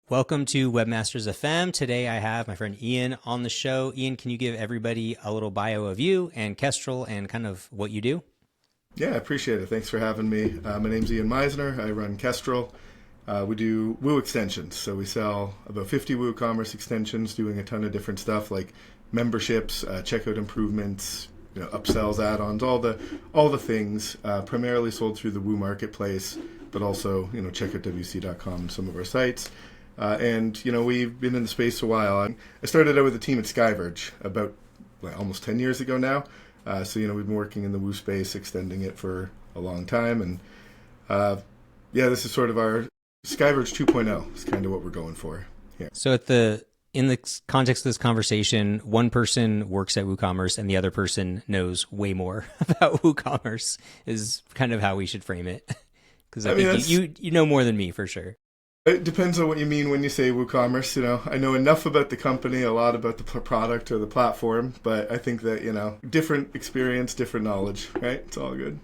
Welcome to Webmasters FM. Today I have my friend Ian on the show. Ian, can you give everybody a little bio of you and Kestrel and kind of what you do? Yeah, I appreciate it. Thanks for having me. My name's Ian Misner. I run Kestrel. We do Woo extensions. So we sell about 50 WooCommerce extensions, doing a ton of different stuff like memberships, checkout improvements, upsells, add-ons, all the things. Primarily sold through the Woo marketplace, but also CheckoutWC.com and some of our sites. And we've been in the space a while. I started out with a team at Skyverge about almost 10 years ago now. So we've been working in the Woo space, extending it for a long time. And this is sort of our Skyverge 2.0 is kind of what we're going for here. So in the context of this conversation, one person works at WooCommerce and the other person knows way more about WooCommerce is kind of how we should frame it. Because I think you know more than me for sure. It depends on what you mean when you say WooCommerce. I know enough about the company, a lot about the product or the platform, but I think that, different experience, different knowledge, right? It's all good.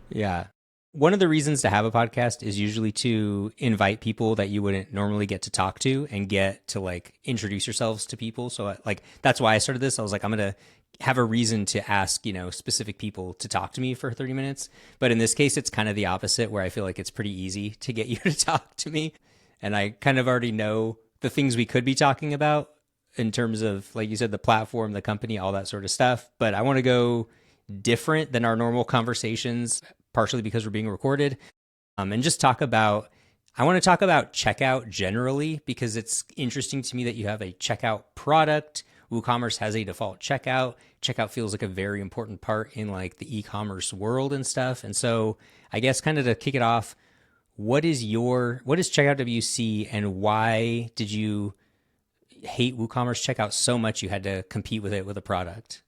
Yeah. One of the reasons to have a podcast is usually to invite people that you wouldn't normally get to talk to and get to introduce yourselves to people. So that's why I started this. I was like, I'm going to have a reason to ask, specific people to talk to me for 30 minutes. But in this case, it's kind of the opposite where I feel like it's pretty easy to get you to talk to me. And I kind of already know the things we could be talking about in terms of, like you said, the platform, the company, all that sort of stuff. But I want to go different than our normal conversations, partially because we're being recorded, and just I want to talk about checkout generally, because it's interesting to me that you have a checkout product. WooCommerce has a default checkout. Checkout feels like a very important part in the e-commerce world and stuff. And so I guess kind of to kick it off, what is CheckoutWC and why did you hate WooCommerce checkout so much you had to compete with it with a product?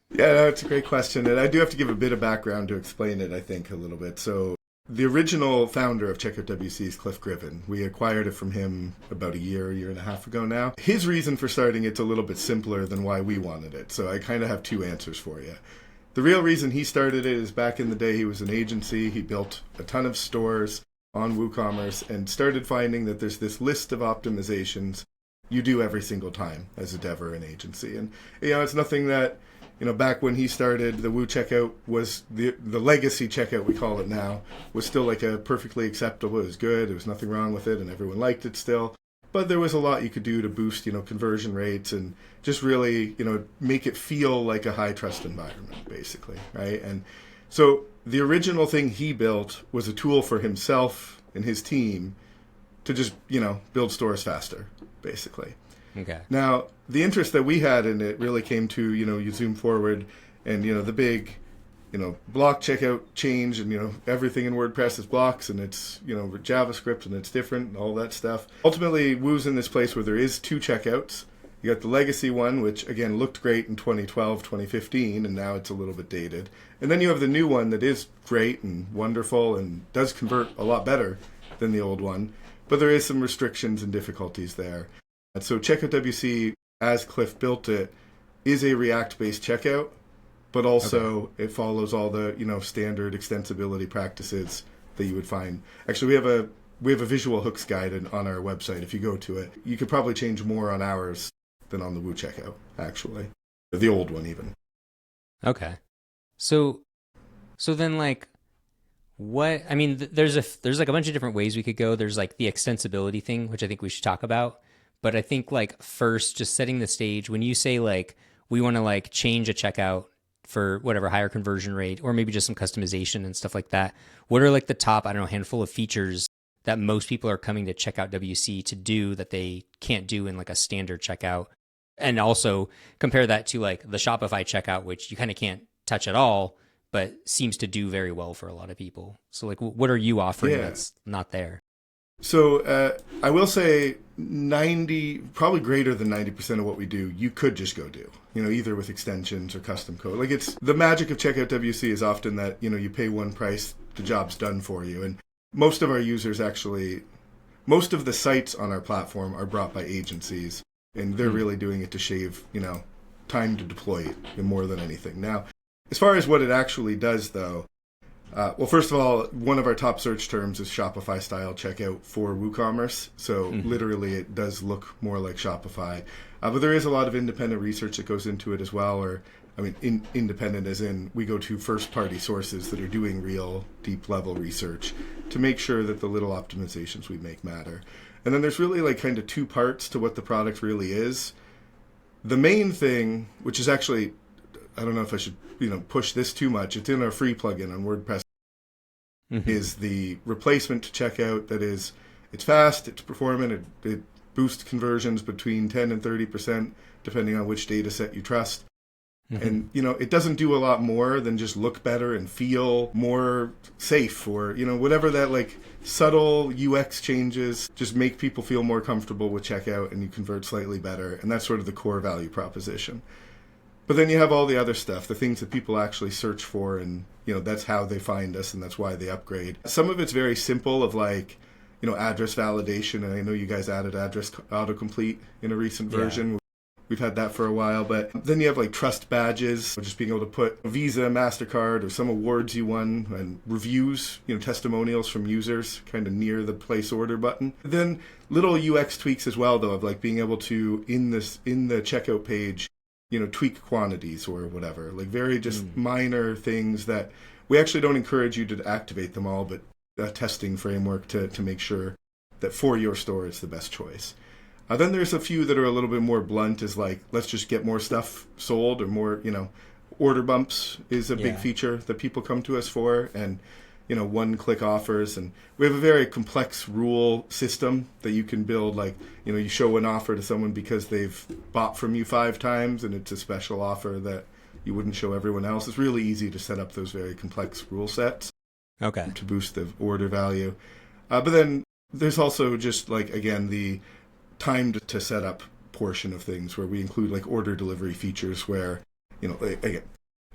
Yeah, that's a great question. And I do have to give a bit of background to explain it, I think, a little bit. So the original founder of CheckoutWC is Cliff Griffin. We acquired it from him about a year and a half ago now. His reason for starting it's a little bit simpler than why we wanted it. So I kind of have two answers for you. The real reason he started it is back in the day he was an agency. He built a ton of stores on WooCommerce and started finding that there's this list of optimizations you do every single time as a dev or an agency. And it's nothing that, back when he started, the Woo checkout was the legacy checkout, we call it now, was still a perfectly acceptable. It was good. There was nothing wrong with it and everyone liked it still. But there was a lot you could do to boost, conversion rates and just really, make it feel like a high trust environment, basically, right? And so the original thing he built was a tool for himself and his team to just, build stores faster, basically. Okay. Now, the interest that we had in it really came to, you zoom forward and, the big, block checkout change and, everything in WordPress is blocks and it's, JavaScript and it's different and all that stuff. Ultimately, Woo's in this place where there is two checkouts. You got the legacy one, which, again, looked great in 2012, 2015, and now it's a little bit dated. And then you have the new one that is great and wonderful and does convert a lot better than the old one. But there is some restrictions and difficulties there. And so CheckoutWC, as Cliff built it, is a React-based checkout, but also It follows all the, standard extensibility practices that you would find. Actually, we have a visual hooks guide on our website. If you go to it, you could probably change more on ours than on the Woo checkout, actually. The old one, even. Okay. So then what, I mean, there's a bunch of different ways we could go. There's the extensibility thing, which I think we should talk about. But I think first, just setting the stage, when you say we want to change a checkout for whatever higher conversion rate, or maybe just some customization and stuff like that, what are the top, handful of features that most people are coming to CheckoutWC to do that they can't do in a standard checkout? And also compare that to the Shopify checkout, which you kind of can't touch at all, but seems to do very well for a lot of people. So what are you offering that's not there? So I will say probably greater than 90% of what we do, you could just go do, either with extensions or custom code. It's the magic of CheckoutWC is often that, you pay one price, the job's done for you. And most of our users most of the sites on our platform are brought by agencies, and they're really doing it to shave, time to deploy more than anything. Now, as far as what it actually does, though, Well, first of all, one of our top search terms is Shopify style checkout for WooCommerce. So literally it does look more like Shopify. But there is a lot of independent research that goes into it as well, or I mean, independent as in we go to first-party sources that are doing real deep-level research to make sure that the little optimizations we make matter. And then there's really like kind of two parts to what the product really is. The main thing, which is actually, I don't know if I should push this too much, it's in our free plugin on WordPress, is the replacement to checkout. That is, it's fast, it's performant, it boosts conversions between 10 and 30%, depending on which data set you trust. And, it doesn't do a lot more than just look better and feel more safe, or, whatever that like subtle UX changes just make people feel more comfortable with checkout and you convert slightly better. And that's sort of the core value proposition. But then you have all the other stuff, the things that people actually search for, and, that's how they find us and that's why they upgrade. Some of it's very simple, of like, address validation. And I know you guys added address autocomplete in a recent version. We've had that for a while, but then you have like trust badges, just being able to put Visa, MasterCard, or some awards you won, and reviews, testimonials from users kind of near the place order button. Then little UX tweaks as well, though, of like being able to, in the checkout page, tweak quantities or whatever, like very just minor things that we actually don't encourage you to activate them all, but a testing framework to make sure that for your store it's the best choice. Then there's a few that are a little bit more blunt, is like, let's just get more stuff sold, or more, order bumps is a big feature that people come to us for, and, one-click offers. And we have a very complex rule system that you can build, like, you show an offer to someone because they've bought from you 5 times, and it's a special offer that you wouldn't show everyone else. It's really easy to set up those very complex rule sets to boost the order value. But then there's also just, like, again, the timed to set up portion of things, where we include like order delivery features, where, again,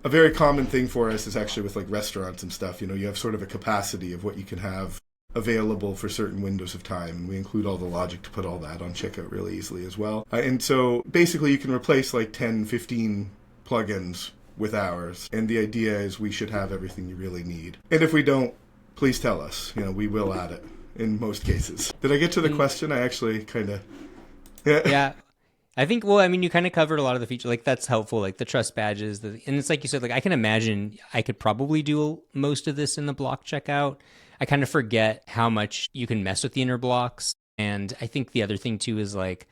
a very common thing for us is actually with like restaurants and stuff, you have sort of a capacity of what you can have available for certain windows of time, and we include all the logic to put all that on checkout really easily as well. And so basically you can replace like 10, 15 plugins with ours, and the idea is we should have everything you really need. And if we don't, please tell us, we will add it in most cases. Did I get to the question? I actually kind of... Yeah. I think, well, I mean, you kind of covered a lot of the features. Like, that's helpful, like the trust badges. And it's like you said, like, I can imagine I could probably do most of this in the block checkout. I kind of forget how much you can mess with the inner blocks. And I think the other thing, too, is like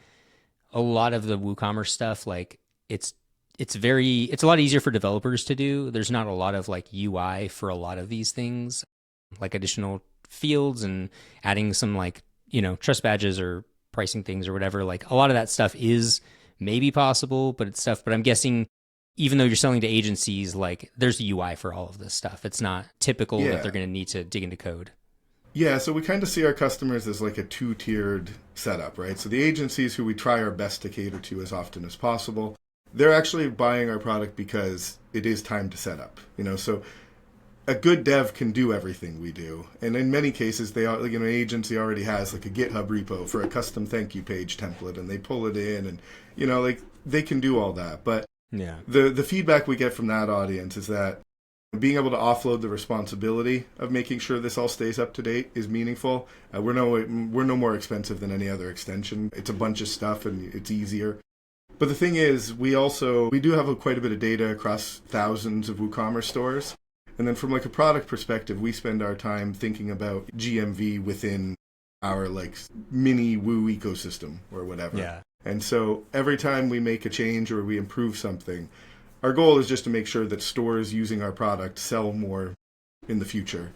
a lot of the WooCommerce stuff, like, it's a lot easier for developers to do. There's not a lot of like UI for a lot of these things, like additional fields and adding some like, trust badges or pricing things or whatever. Like, a lot of that stuff is maybe possible, but it's stuff. But I'm guessing even though you're selling to agencies, like, there's a UI for all of this stuff. It's not typical that they're going to need to dig into code. Yeah, so we kind of see our customers as like a 2-tiered setup, right? So the agencies, who we try our best to cater to as often as possible, they're actually buying our product because it is time to set up. So a good dev can do everything we do, and in many cases, they are, an agency already has like a GitHub repo for a custom thank you page template, and they pull it in, and like they can do all that. But the feedback we get from that audience is that being able to offload the responsibility of making sure this all stays up to date is meaningful. We're no more expensive than any other extension. It's a bunch of stuff, and it's easier. But the thing is, we do have quite a bit of data across thousands of WooCommerce stores. And then from like a product perspective, we spend our time thinking about GMV within our like mini Woo ecosystem or whatever. Yeah. And so every time we make a change or we improve something, our goal is just to make sure that stores using our product sell more in the future,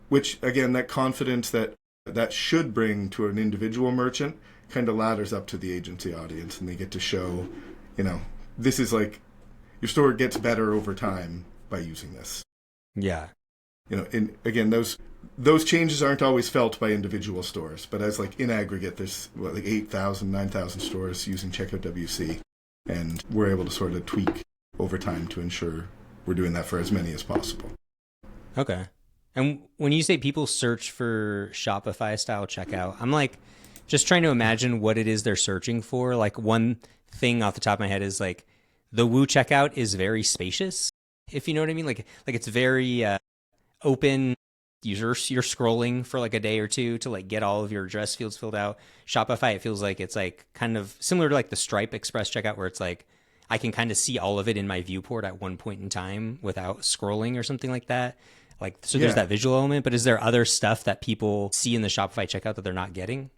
which, again, that confidence that should bring to an individual merchant kind of ladders up to the agency audience, and they get to show, this is like, your store gets better over time by using this. Yeah. And again, those changes aren't always felt by individual stores, but as like in aggregate, there's like 8,000, 9,000 stores using CheckoutWC, and we're able to sort of tweak over time to ensure we're doing that for as many as possible. Okay. And when you say people search for Shopify style checkout, I'm like just trying to imagine what it is they're searching for. Like, one thing off the top of my head is like the Woo checkout is very spacious, if you know what I mean. Like it's very open, you're scrolling for like a day or two to like get all of your address fields filled out. Shopify, it feels like it's like kind of similar to like the Stripe Express checkout where it's like I can kind of see all of it in my viewport at one point in time without scrolling or something like that. Like, so there's that visual element, but is there other stuff that people see in the Shopify checkout that they're not getting?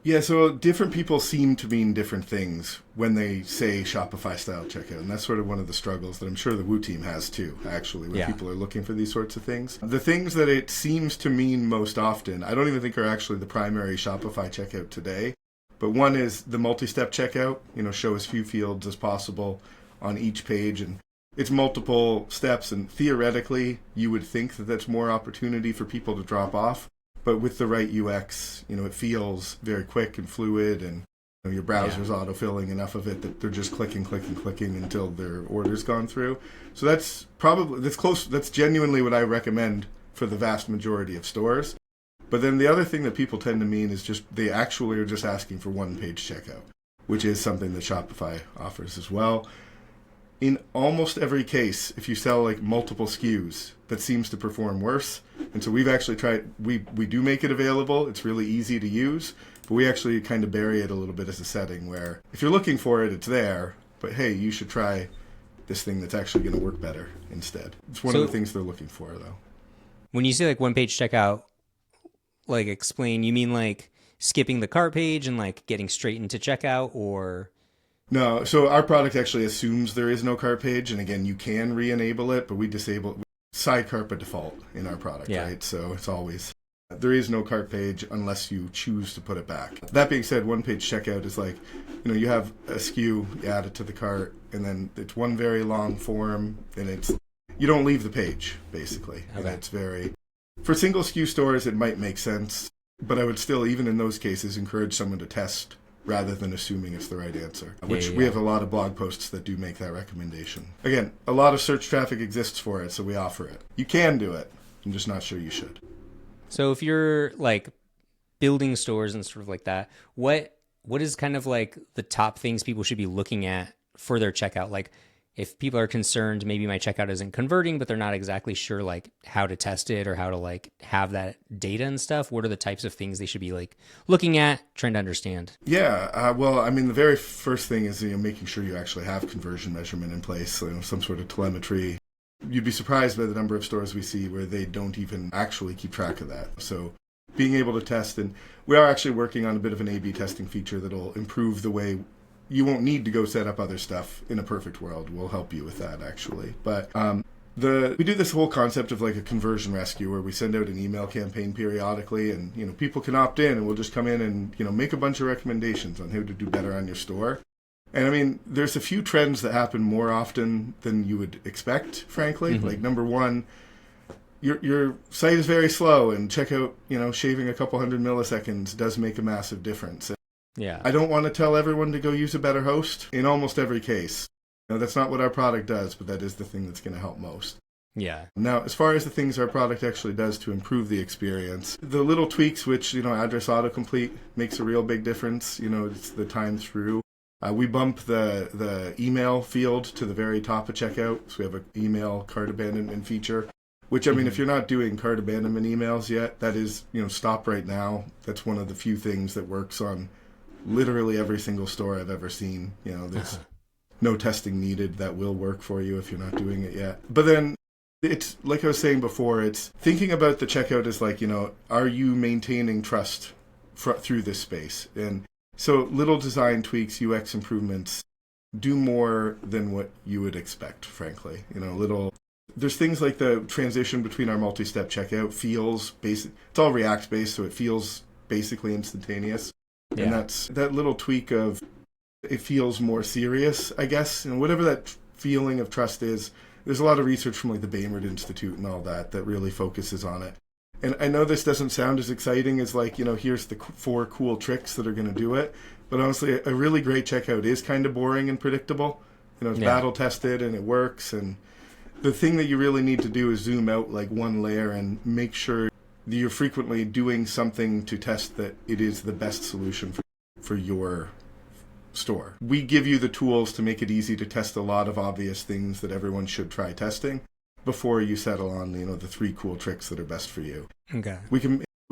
Yeah, so different people seem to mean different things when they say Shopify style checkout. And that's sort of one of the struggles that I'm sure the Woo team has too, actually, when people are looking for these sorts of things. The things that it seems to mean most often, I don't even think are actually the primary Shopify checkout today. But one is the multi-step checkout, show as few fields as possible on each page. And it's multiple steps. And theoretically, you would think that that's more opportunity for people to drop off. But with the right UX, it feels very quick and fluid, and your browser's autofilling enough of it that they're just clicking until their order's gone through. So that's close. That's genuinely what I recommend for the vast majority of stores. But then the other thing that people tend to mean is just they actually are just asking for one-page checkout, which is something that Shopify offers as well. In almost every case, if you sell like multiple SKUs, that seems to perform worse. And so we've actually tried, we do make it available. It's really easy to use, but we actually kind of bury it a little bit as a setting where if you're looking for it, it's there. But hey, you should try this thing that's actually going to work better instead. It's one of the things they're looking for, though. When you say like one-page checkout, like explain, you mean like skipping the cart page and like getting straight into checkout, or... No, so our product actually assumes there is no cart page, and again, you can re-enable it, but we disable sidecar by default in our product, right? So it's always, there is no cart page unless you choose to put it back. That being said, one-page checkout is like, you have a SKU, you add it to the cart, and then it's one very long form, and you don't leave the page, basically. And it's very, for single SKU stores, it might make sense, but I would still, even in those cases, encourage someone to test rather than assuming it's the right answer, which we have a lot of blog posts that do make that recommendation. Again, a lot of search traffic exists for it, so we offer it. You can do it. I'm just not sure you should. So if you're like building stores and sort of like that, what is kind of like the top things people should be looking at for their checkout? Like if people are concerned, maybe my checkout isn't converting, but they're not exactly sure like how to test it or how to like have that data and stuff. What are the types of things they should be like looking at, trying to understand? Yeah, well, I mean, the very first thing is making sure you actually have conversion measurement in place, some sort of telemetry. You'd be surprised by the number of stores we see where they don't even actually keep track of that. So being able to test, and we are actually working on a bit of an A/B testing feature that'll improve the way. You won't need to go set up other stuff in a perfect world. We'll help you with that, actually. But we do this whole concept of like a conversion rescue where we send out an email campaign periodically, and people can opt in, and we'll just come in and make a bunch of recommendations on how to do better on your store. And I mean, there's a few trends that happen more often than you would expect, frankly. Like number one, your site is very slow, and checkout, shaving a couple hundred milliseconds does make a massive difference. Yeah. I don't want to tell everyone to go use a better host in almost every case. That's not what our product does, but that is the thing that's going to help most. Yeah. Now, as far as the things our product actually does to improve the experience, the little tweaks, which, address autocomplete makes a real big difference. It's the time through. We bump the email field to the very top of checkout. So we have an email cart abandonment feature, which, I mean, if you're not doing cart abandonment emails yet, that is, stop right now. That's one of the few things that works on literally every single store I've ever seen. There's no testing needed. That will work for you if you're not doing it yet. But then it's like I was saying before, it's thinking about the checkout as like, are you maintaining trust through this space? And so little design tweaks, UX improvements do more than what you would expect, frankly. There's things like the transition between our multi-step checkout feels basic. It's all React based, so it feels basically instantaneous. And that's that little tweak of it feels more serious, I guess. And whatever that feeling of trust is, there's a lot of research from like the Bainbridge Institute and all that really focuses on it. And I know this doesn't sound as exciting as like, here's the 4 cool tricks that are going to do it. But honestly, a really great checkout is kind of boring and predictable. It's battle tested and it works. And the thing that you really need to do is zoom out like one layer and make sure you're frequently doing something to test that it is the best solution for your store. We give you the tools to make it easy to test a lot of obvious things that everyone should try testing. before you settle on, the 3 cool tricks that are best for you. Okay. We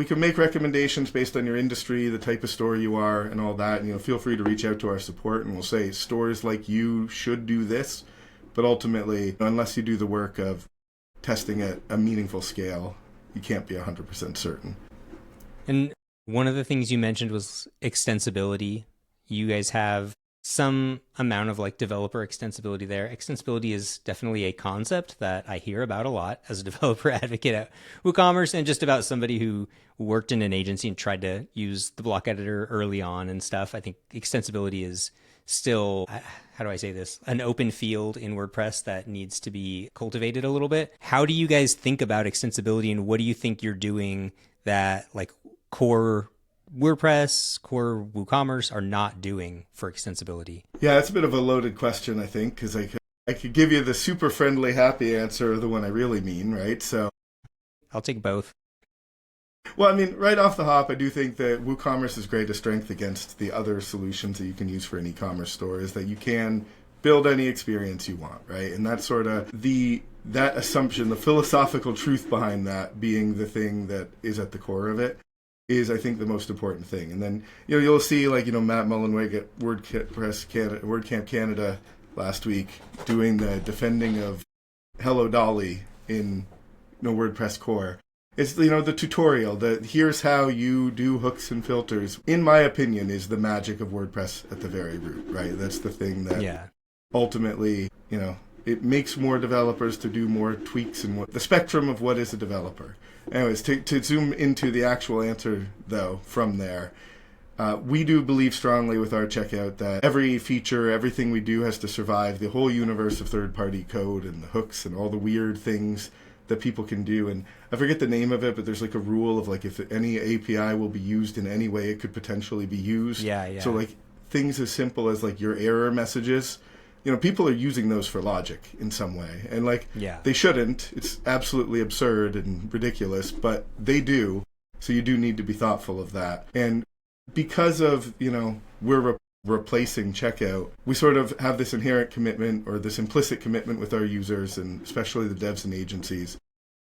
can make recommendations based on your industry, the type of store you are, and all that. And, feel free to reach out to our support, and we'll say stores like you should do this. But ultimately, unless you do the work of testing at a meaningful scale, you can't be 100% certain. And one of the things you mentioned was extensibility. You guys have some amount of like developer extensibility there. Extensibility is definitely a concept that I hear about a lot as a developer advocate at WooCommerce, and just about somebody who worked in an agency and tried to use the block editor early on and stuff. I think extensibility is still, how do I say this, an open field in WordPress that needs to be cultivated a little bit. How do you guys think about extensibility, and what do you think you're doing that like core WordPress, core WooCommerce are not doing for extensibility? Yeah, it's a bit of a loaded question, I think, because I could give you the super friendly, happy answer, the one I really mean, right? So I'll take both. Well, I mean, right off the hop, I do think that WooCommerce's greatest strength against the other solutions that you can use for an e-commerce store is that you can build any experience you want, right? And that's sort of that assumption, the philosophical truth behind that being the thing that is at the core of it, is, I think, the most important thing. And then, you'll see, like, Matt Mullenweg at WordCamp Canada last week doing the defending of Hello Dolly in WordPress core. It's, the tutorial, here's how you do hooks and filters, in my opinion, is the magic of WordPress at the very root, right? That's the thing that ultimately, it makes more developers to do more tweaks and the spectrum of what is a developer. Anyways, to zoom into the actual answer, though, from there, we do believe strongly with our checkout that every feature, everything we do has to survive the whole universe of third-party code and the hooks and all the weird things that people can do. And I forget the name of it, but there's like a rule of like if any API will be used in any way, it could potentially be used. Yeah. So like things as simple as like your error messages, people are using those for logic in some way. And like they shouldn't. It's absolutely absurd and ridiculous, but they do. So you do need to be thoughtful of that. And because of, we're replacing checkout, we sort of have this inherent commitment or this implicit commitment with our users, and especially the devs and agencies,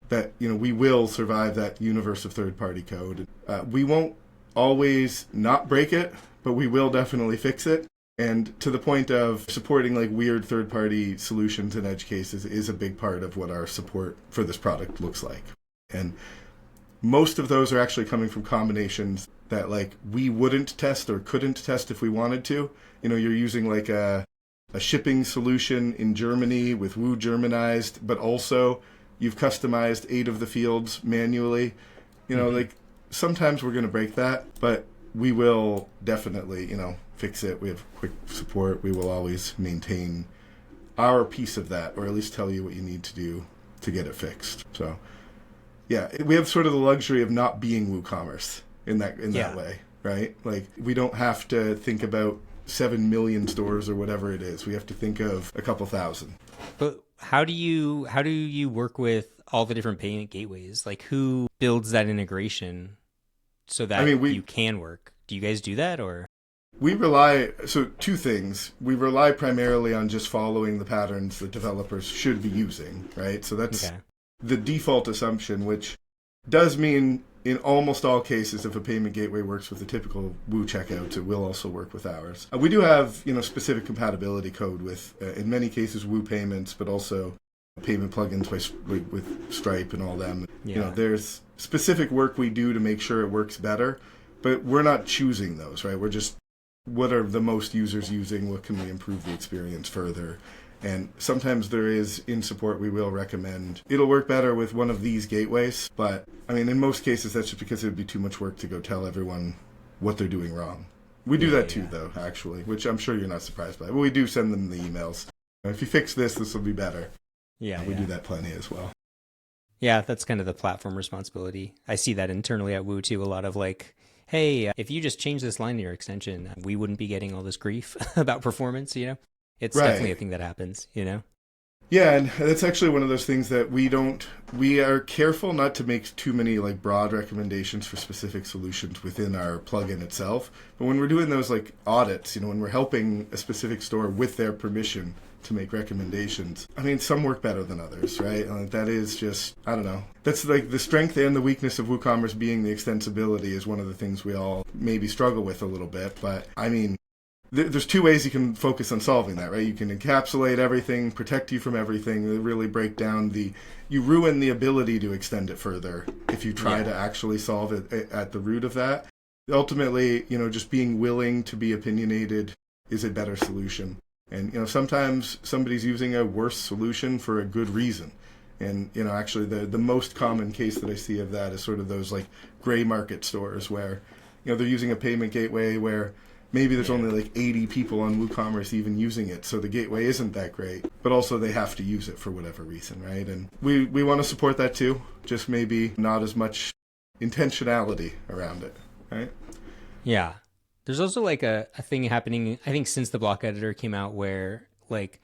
that we will survive that universe of third-party code. We won't always not break it, but we will definitely fix it. And to the point of supporting like weird third-party solutions in edge cases is a big part of what our support for this product looks like. And most of those are actually coming from combinations that like we wouldn't test or couldn't test if we wanted to. You're using like a shipping solution in Germany with Woo Germanized, but also you've customized 8 of the fields manually. Like sometimes we're going to break that, but we will definitely, fix it. We have quick support. We will always maintain our piece of that, or at least tell you what you need to do to get it fixed. So yeah, we have sort of the luxury of not being WooCommerce in that way, right? Like we don't have to think about 7 million stores or whatever it is. We have to think of a couple thousand. But how do you work with all the different payment gateways? Like who builds that integration so that you can work? Do you guys do that, or? We rely, so 2 things. We rely primarily on just following the patterns that developers should be using, right? So that's the default assumption, which does mean in almost all cases, if a payment gateway works with the typical Woo checkouts, it will also work with ours. We do have, specific compatibility code with, in many cases, Woo payments, but also payment plugins with Stripe and all them. There's specific work we do to make sure it works better, but we're not choosing those, right? We're just, what are the most users using? What can we improve the experience further? And sometimes there is, in support, we will recommend it'll work better with one of these gateways. But, in most cases, that's just because it would be too much work to go tell everyone what they're doing wrong. We do that too, though, actually, which I'm sure you're not surprised by. But we do send them the emails. If you fix this will be better. Yeah, we do that plenty as well. Yeah, that's kind of the platform responsibility. I see that internally at Woo, too. A lot of like, hey, if you just change this line in your extension, we wouldn't be getting all this grief about performance, It's definitely a thing that happens, Yeah, and that's actually one of those things that we are careful not to make too many like broad recommendations for specific solutions within our plugin itself. But when we're doing those like audits, when we're helping a specific store with their permission to make recommendations. I mean, some work better than others, right? That is just, I don't know. That's like the strength and the weakness of WooCommerce being the extensibility is one of the things we all maybe struggle with a little bit. But I mean, there's two ways you can focus on solving that, right? You can encapsulate everything, protect you from everything, really break down you ruin the ability to extend it further if you try to actually solve it at the root of that. Ultimately, just being willing to be opinionated is a better solution. And, sometimes somebody's using a worse solution for a good reason. And, actually the most common case that I see of that is sort of those like gray market stores where, they're using a payment gateway where maybe there's only like 80 people on WooCommerce even using it, so the gateway isn't that great, but also they have to use it for whatever reason, right? And we want to support that too, just maybe not as much intentionality around it, right? Yeah. There's also like a thing happening, I think, since the block editor came out where like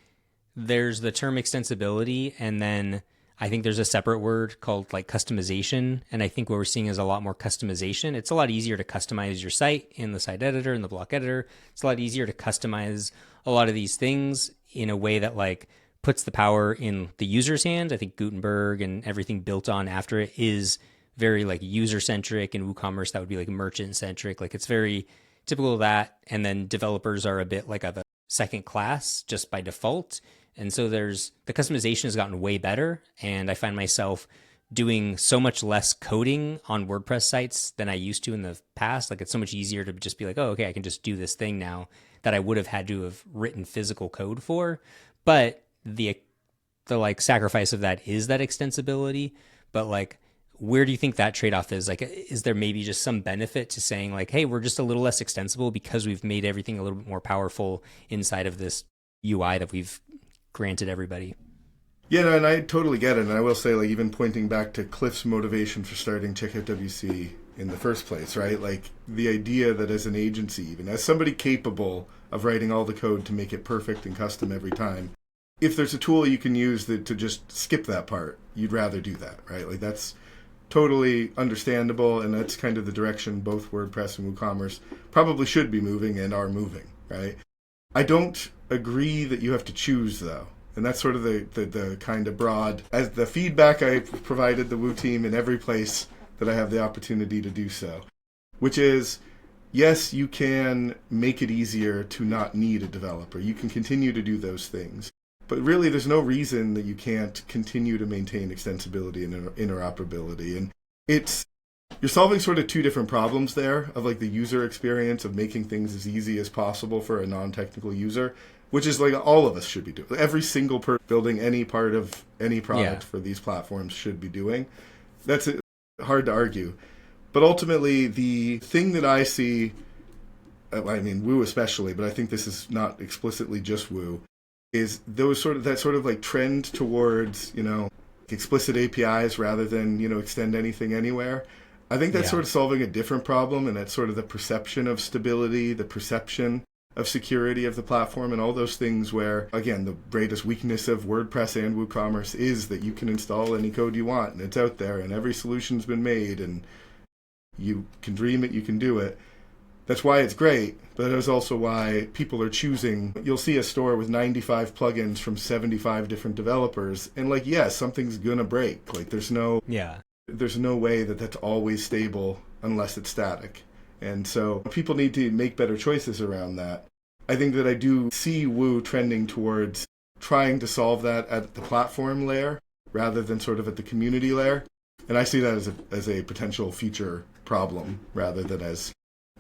there's the term extensibility, and then I think there's a separate word called like customization. And I think what we're seeing is a lot more customization. It's a lot easier to customize your site in the site editor and the block editor. It's a lot easier to customize a lot of these things in a way that like puts the power in the user's hand. I think Gutenberg and everything built on after it is very like user centric, and WooCommerce, that would be like merchant centric. Like it's very typical of that. And then developers are a bit like of a second class just by default. And so the customization has gotten way better. And I find myself doing so much less coding on WordPress sites than I used to in the past. Like it's so much easier to just be like, oh, okay, I can just do this thing now that I would have had to have written physical code for. But the like sacrifice of that is that extensibility. But like, where do you think that trade-off is? Like, is there maybe just some benefit to saying like, hey, we're just a little less extensible because we've made everything a little bit more powerful inside of this UI that we've granted everybody? Yeah, no, and I totally get it. And I will say, like, even pointing back to Cliff's motivation for starting CheckoutWC in the first place, right? Like, the idea that as an agency, even as somebody capable of writing all the code to make it perfect and custom every time, if there's a tool you can use to just skip that part, you'd rather do that, right? Like, that's totally understandable, and that's kind of the direction both WordPress and WooCommerce probably should be moving and are moving, right? I don't agree that you have to choose, though. And that's sort of the kind of broad, as the feedback I provided the Woo team in every place that I have the opportunity to do so, which is, yes, you can make it easier to not need a developer. You can continue to do those things. But really, there's no reason that you can't continue to maintain extensibility and interoperability. And you're solving sort of two different problems there of like the user experience of making things as easy as possible for a non-technical user, which is like all of us should be doing. Every single person building any part of any product for these platforms should be doing. That's hard to argue. But ultimately, the thing that I see, I mean, Woo especially, but I think this is not explicitly just Woo, is that sort of like trend towards, explicit APIs rather than, extend anything anywhere. I think that's sort of solving a different problem, and that's sort of the perception of stability, the perception of security of the platform, and all those things where, again, the greatest weakness of WordPress and WooCommerce is that you can install any code you want, and it's out there, and every solution's been made, and you can dream it, you can do it. That's why it's great, but that is also why people are choosing. You'll see a store with 95 plugins from 75 different developers, and like, yes, something's gonna break. Like, there's no way that that's always stable unless it's static. And so people need to make better choices around that. I think that I do see Woo trending towards trying to solve that at the platform layer rather than sort of at the community layer. And I see that as a potential future problem rather than as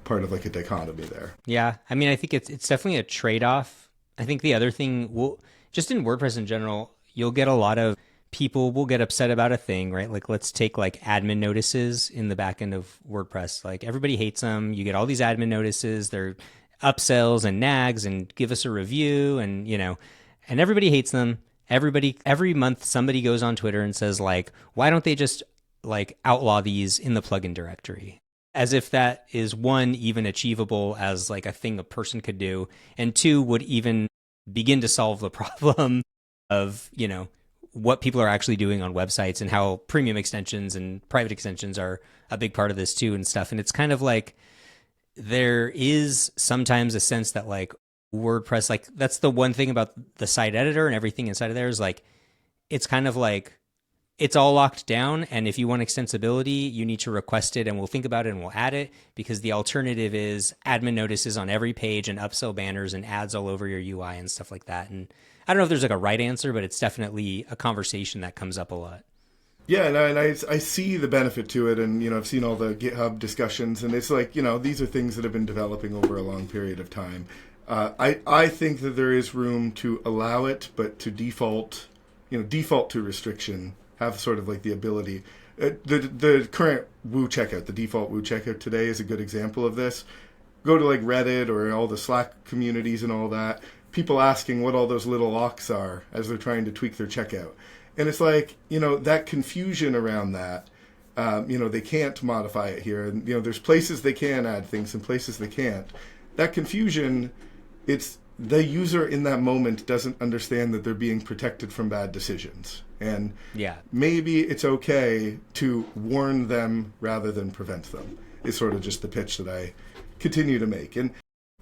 part of like a dichotomy there. Yeah. I mean, I think it's definitely a trade-off. I think the other thing, just in WordPress in general, you'll get a lot of people will get upset about a thing, right? Like, let's take like admin notices in the back end of WordPress. Like, everybody hates them. You get all these admin notices. They're upsells and nags and give us a review, and and everybody hates them. Every month somebody goes on Twitter and says like, why don't they just like outlaw these in the plugin directory? As if that is, one, even achievable as like a thing a person could do, and two, would even begin to solve the problem of, what people are actually doing on websites, and how premium extensions and private extensions are a big part of this too and stuff. And it's kind of like, there is sometimes a sense that like WordPress, like that's the one thing about the site editor and everything inside of there is like, it's kind of like, it's all locked down. And if you want extensibility, you need to request it and we'll think about it and we'll add it, because the alternative is admin notices on every page and upsell banners and ads all over your UI and stuff like that. And I don't know if there's like a right answer, but it's definitely a conversation that comes up a lot. Yeah, and I see the benefit to it, and I've seen all the GitHub discussions, and it's like these are things that have been developing over a long period of time. I think that there is room to allow it, but to default to restriction, have sort of like the ability. The current Woo checkout, the default Woo checkout today is a good example of this. Go to like Reddit or all the Slack communities and all that. People asking what all those little locks are as they're trying to tweak their checkout. And it's like, that confusion around that, they can't modify it here. And, there's places they can add things and places they can't. That confusion, it's the user in that moment doesn't understand that they're being protected from bad decisions. And maybe it's okay to warn them rather than prevent them. It's sort of just the pitch that I continue to make. And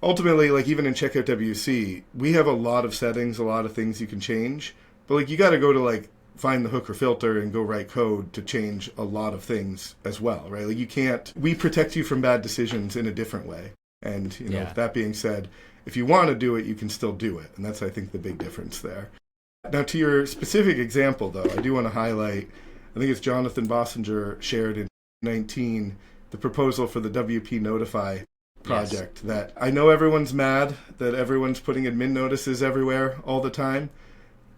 ultimately, like even in CheckoutWC, we have a lot of settings, a lot of things you can change. But like you got to go to like find the hook or filter and go write code to change a lot of things as well, right? Like we protect you from bad decisions in a different way. And, that being said, if you want to do it, you can still do it. And that's, I think, the big difference there. Now, to your specific example, though, I do want to highlight, I think it's Jonathan Bossinger shared in 2019, the proposal for the WP Notify project that I know everyone's mad that everyone's putting admin notices everywhere all the time.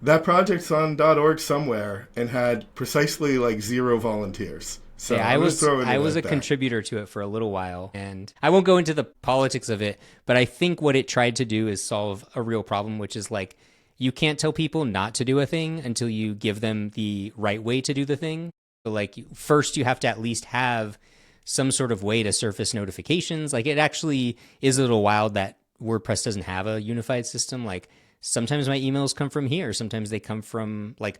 That project's on .org somewhere and had precisely like 0 volunteers. So yeah, I was a contributor to it for a little while, and I won't go into the politics of it, but I think what it tried to do is solve a real problem, which is like you can't tell people not to do a thing until you give them the right way to do the thing. So like first you have to at least have some sort of way to surface notifications. Like it actually is a little wild that WordPress doesn't have a unified system. Like sometimes my emails come from here. Sometimes they come from like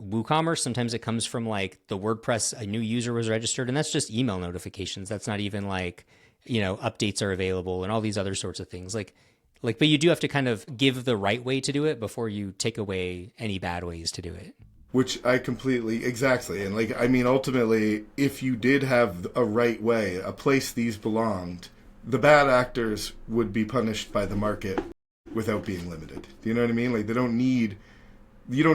WooCommerce. Sometimes it comes from like the WordPress, a new user was registered, and that's just email notifications. That's not even like, updates are available and all these other sorts of things. But you do have to kind of give the right way to do it before you take away any bad ways to do it. Which I completely, exactly. And like, I mean, ultimately, if you did have a right way, a place these belonged, the bad actors would be punished by the market without being limited. Do you know what I mean? Like you don't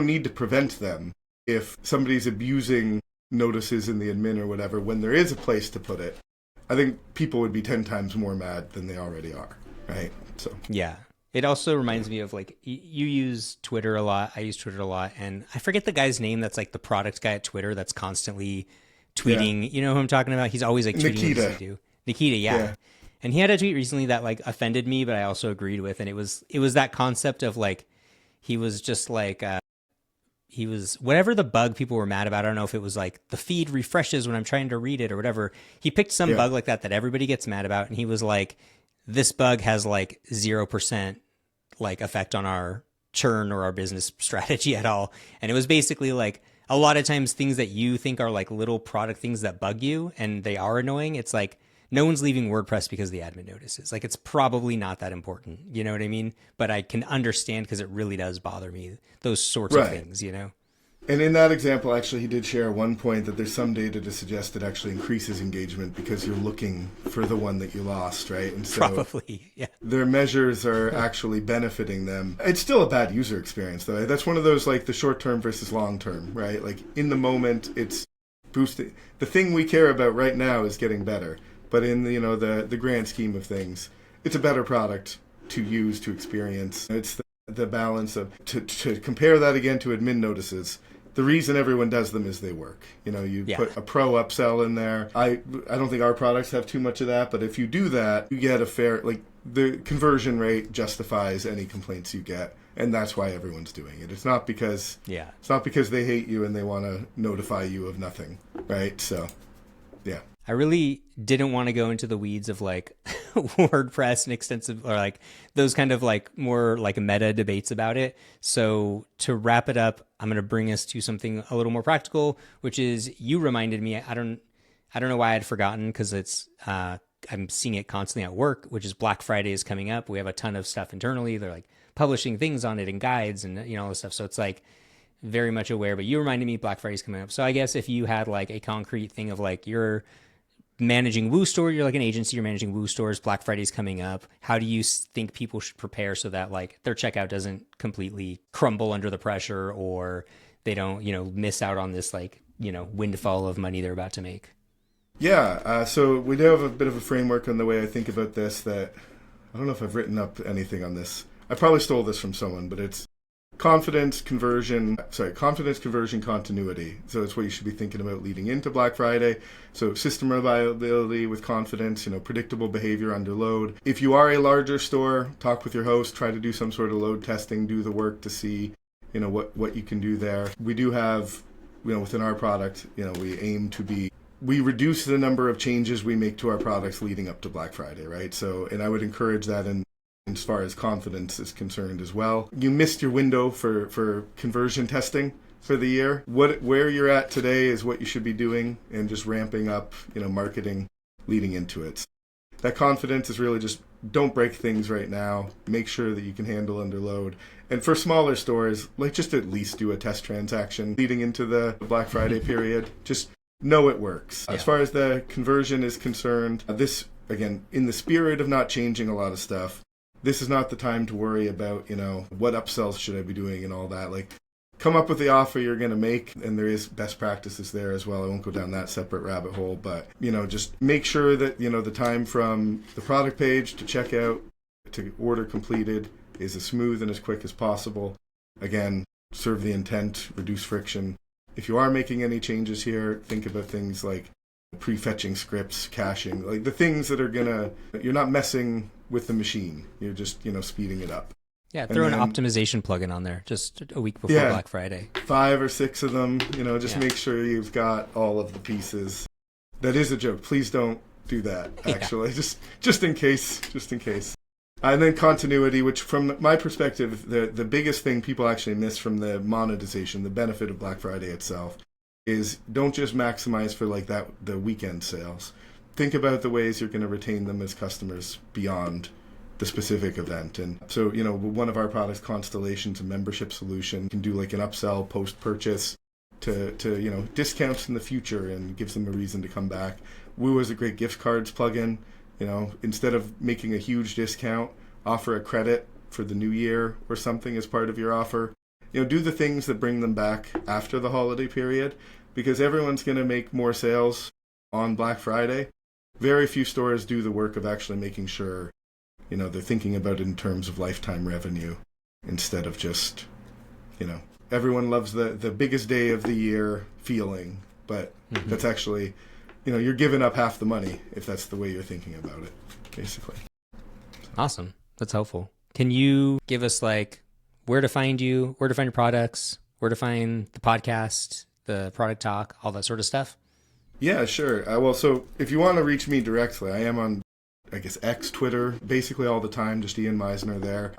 need to prevent them if somebody's abusing notices in the admin or whatever, when there is a place to put it. I think people would be 10 times more mad than they already are, right? So yeah. It also reminds me of like, you use Twitter a lot. I use Twitter a lot. And I forget the guy's name that's like the product guy at Twitter that's constantly tweeting. Yeah. You know who I'm talking about? He's always like tweeting what he do. Nikita, yeah. And he had a tweet recently that like offended me, but I also agreed with. And it was that concept of like, he was just like, he was whatever the bug people were mad about. I don't know if it was like the feed refreshes when I'm trying to read it or whatever. He picked some bug like that everybody gets mad about. And he was like, this bug has like 0% like effect on our churn or our business strategy at all. And it was basically like a lot of times things that you think are like little product things that bug you and they are annoying. It's like no one's leaving WordPress because the admin notices. Like it's probably not that important. You know what I mean? But I can understand because it really does bother me, those sorts of things, And in that example, actually, he did share one point that there's some data to suggest it actually increases engagement because you're looking for the one that you lost, right? And so probably, yeah. Their measures are actually benefiting them. It's still a bad user experience, though. That's one of those, like, the short-term versus long-term, right? Like, in the moment, it's boosting. The thing we care about right now is getting better. But in, the grand scheme of things, it's a better product to use, to experience. It's the balance of, to compare that again to admin notices. The reason everyone does them is they work. You put a pro upsell in there. I don't think our products have too much of that, but if you do that, you get a fair, like the conversion rate justifies any complaints you get, and that's why everyone's doing it. It's not because they hate you and they want to notify you of nothing, right? So, yeah. I really didn't want to go into the weeds of like WordPress and extensive or like those kind of like more like meta debates about it. So to wrap it up, I'm going to bring us to something a little more practical, which is you reminded me. I don't know why I'd forgotten because it's I'm seeing it constantly at work, which is Black Friday is coming up. We have a ton of stuff internally. They're like publishing things on it and guides and, all this stuff. So it's like very much aware, but you reminded me Black Friday's coming up. So I guess if you had like a concrete thing of like you're managing Woo Store, you're like an agency, you're managing Woo Stores, Black Friday's coming up. How do you think people should prepare so that like their checkout doesn't completely crumble under the pressure, or they don't, miss out on this like, windfall of money they're about to make? Yeah, so we do have a bit of a framework on the way I think about this that, I don't know if I've written up anything on this. I probably stole this from someone, but it's confidence, conversion, continuity. So it's what you should be thinking about leading into Black Friday. So system reliability with confidence, predictable behavior under load. If you are a larger store, talk with your host, try to do some sort of load testing, do the work to see, what you can do there. We do have, within our product, we reduce the number of changes we make to our products leading up to Black Friday, right? So, and I would encourage that as far as confidence is concerned as well. You missed your window for conversion testing for the year. Where you're at today is what you should be doing, and just ramping up, marketing leading into it. That confidence is really just don't break things right now. Make sure that you can handle under load. And for smaller stores, like just at least do a test transaction leading into the Black Friday period. Just know it works. Yeah. As far as the conversion is concerned, this, again, in the spirit of not changing a lot of stuff, this is not the time to worry about, what upsells should I be doing and all that. Like, come up with the offer you're going to make, and there is best practices there as well. I won't go down that separate rabbit hole, but, just make sure that, the time from the product page to checkout to order completed is as smooth and as quick as possible. Again, serve the intent, reduce friction. If you are making any changes here, think about things like prefetching scripts, caching, like the things that are you're not messing with the machine. You're just, speeding it up. Yeah, throw an optimization plugin on there just a week before Black Friday. 5 or 6 of them, make sure you've got all of the pieces. That is a joke. Please don't do that, actually. Yeah. Just in case. And then continuity, which from my perspective, the biggest thing people actually miss from the monetization, the benefit of Black Friday itself, is don't just maximize for like the weekend sales. Think about the ways you're going to retain them as customers beyond the specific event. And so, one of our products, Constellation's a membership solution, can do like an upsell post-purchase to discounts in the future and gives them a reason to come back. Woo is a great gift cards plugin. Instead of making a huge discount, offer a credit for the new year or something as part of your offer. Do the things that bring them back after the holiday period, because everyone's going to make more sales on Black Friday. Very few stores do the work of actually making sure, they're thinking about it in terms of lifetime revenue instead of just, everyone loves the biggest day of the year feeling, but that's actually, you're giving up half the money if that's the way you're thinking about it, basically. Awesome. That's helpful. Can you give us like where to find you, where to find your products, where to find the podcast, the product talk, all that sort of stuff? Yeah, sure. Well, so if you want to reach me directly, I am on, X, Twitter, basically all the time, just Ian Misner there.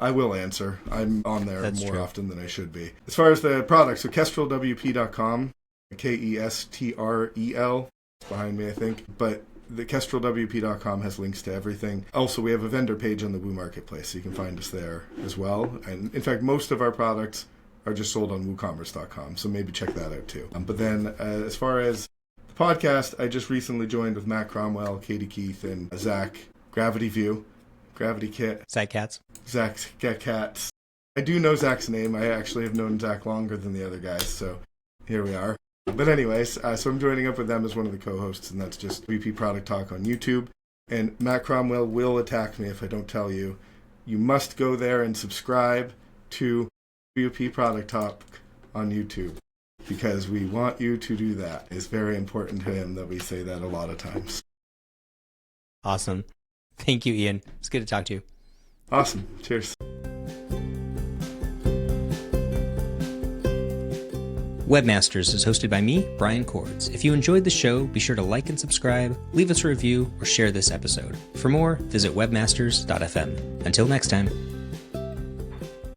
I will answer. I'm on there more often than I should be. As far as the product, so KestrelWP.com, Kestrel, behind me, I think. But the KestrelWP.com has links to everything. Also, we have a vendor page on the Woo Marketplace, so you can find us there as well. And in fact, most of our products are just sold on WooCommerce.com, so maybe check that out too. But then as far as the podcast, I just recently joined with Matt Cromwell, Katie Keith, and Zach, Gravity Kit. Zach Katz. Zach's Cats. I do know Zach's name. I actually have known Zach longer than the other guys, so here we are. But anyways, so I'm joining up with them as one of the co-hosts, and that's just VP Product Talk on YouTube. And Matt Cromwell will attack me if I don't tell you. You must go there and subscribe to WP Product Talk on YouTube, because we want you to do that. It's very important to him that we say that a lot of times. Awesome. Thank you, Ian. It's good to talk to you. Awesome. Cheers. Webmasters is hosted by me, Brian Cords. If you enjoyed the show, be sure to like and subscribe, leave us a review, or share this episode. For more, visit webmasters.fm. Until next time.